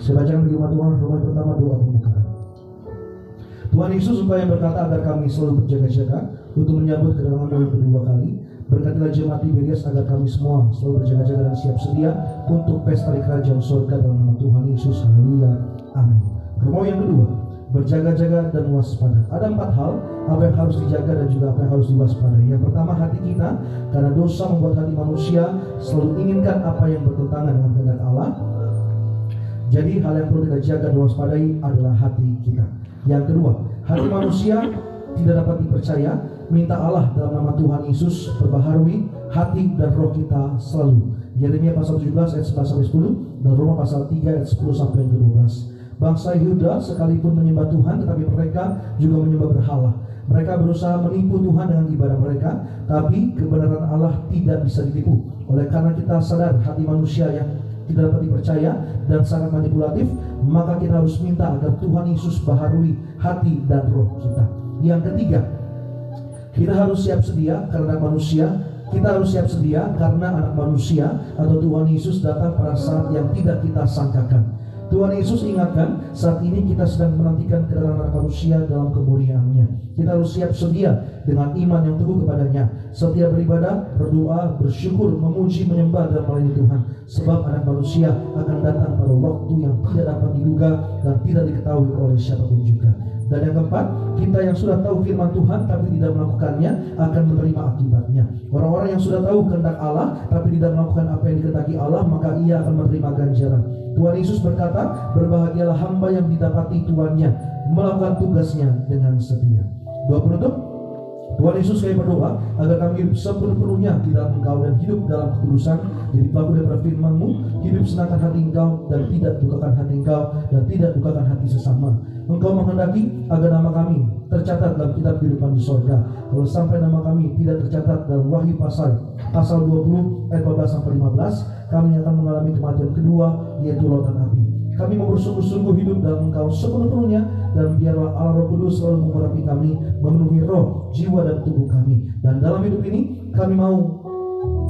Saya bacakan firman Tuhan, Roma pertama 2 pembukaan. Tuhan Yesus supaya berkata agar kami selalu berjaga-jaga untuk menyambut kedatangan yang kedua kali. Berkatilah jemaat Tiberias agar kami semua selalu berjaga-jaga dan siap sedia untuk pesta di kerajaan surga dalam nama Tuhan Yesus. Haleluya. Amin. Roma yang kedua, berjaga-jaga dan waspada. Ada 4 hal apa yang harus dijaga dan juga apa yang harus diwaspadai. Yang pertama, hati kita, karena dosa membuat hati manusia selalu inginkan apa yang bertentangan dengan kehendak Allah. Jadi hal yang perlu kita jaga dan waspadai adalah hati kita. Yang kedua, hati manusia tidak dapat dipercaya. Minta Allah dalam nama Tuhan Yesus perbaharui hati dan roh kita selalu. Yeremia pasal 17 ayat 11-10 dan Roma pasal 3 ayat 10-12. Bangsa Yehuda sekalipun menyembah Tuhan, tetapi mereka juga menyembah berhala. Mereka berusaha menipu Tuhan dengan ibadah mereka, tapi kebenaran Allah tidak bisa ditipu. Oleh karena kita sadar hati manusia yang tidak dapat dipercaya dan sangat manipulatif, maka kita harus minta agar Tuhan Yesus baharui hati dan roh kita. Yang ketiga, kita harus siap sedia karena manusia. Kita harus siap sedia karena anak manusia atau Tuhan Yesus datang pada saat yang tidak kita sangkakan. Tuhan Yesus ingatkan, saat ini kita sedang menantikan kedatangan anak manusia dalam kemuliaannya. Kita harus siap sedia dengan iman yang teguh kepadanya. Setiap beribadah, berdoa, bersyukur, memuji, menyembah dan melayani Tuhan. Sebab anak manusia akan datang pada waktu yang tidak dapat diduga dan tidak diketahui oleh siapapun juga. Dan yang keempat, kita yang sudah tahu firman Tuhan tapi tidak melakukannya akan menerima akibatnya. Orang-orang yang sudah tahu kehendak Allah tapi tidak melakukan apa yang dikehendaki Allah, maka ia akan menerima ganjaran. Tuhan Yesus berkata, berbahagialah hamba yang didapati tuannya melakukan tugasnya dengan setia. Doa penutup, Tuhan Yesus kami berdoa agar kami hidup sepenuhnya di dalam Engkau dan hidup dalam kekudusan. Jadi pelaku daripada firman-Mu, hidup senangkan hati Engkau dan tidak dukakan hati Engkau dan tidak dukakan hati sesama. Engkau menghendaki agar nama kami tercatat dalam kitab kehidupan di sorga. Kalau sampai nama kami tidak tercatat dalam Wahyu pasal 20 ayat 14-15, kami akan mengalami kematian kedua, yaitu lautan api. Kami mau bersungguh-sungguh hidup dalam Engkau sepenuhnya, dan biarlah Allah Roh Kudus selalu mengurapi kami, memenuhi roh, jiwa dan tubuh kami. Dan dalam hidup ini kami mau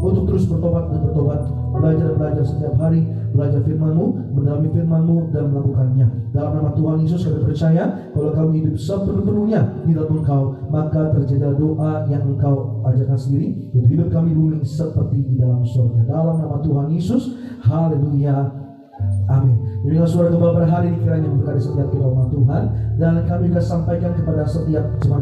untuk terus bertobat dan bertobat, belajar setiap hari, belajar firman-Mu, mendalami firman-Mu dan melakukannya. Dalam nama Tuhan Yesus kami percaya kalau kami hidup sepenuhnya di dalam Engkau, maka terjadilah doa yang Engkau ajarkan sendiri, yaitu hidup kami bumi seperti di dalam surga. Dalam nama Tuhan Yesus, haleluya, amin. Jadi suara gembala pada hari ini kiranya memberkati setiap kita umat Tuhan, dan kami juga sampaikan kepada setiap jemaat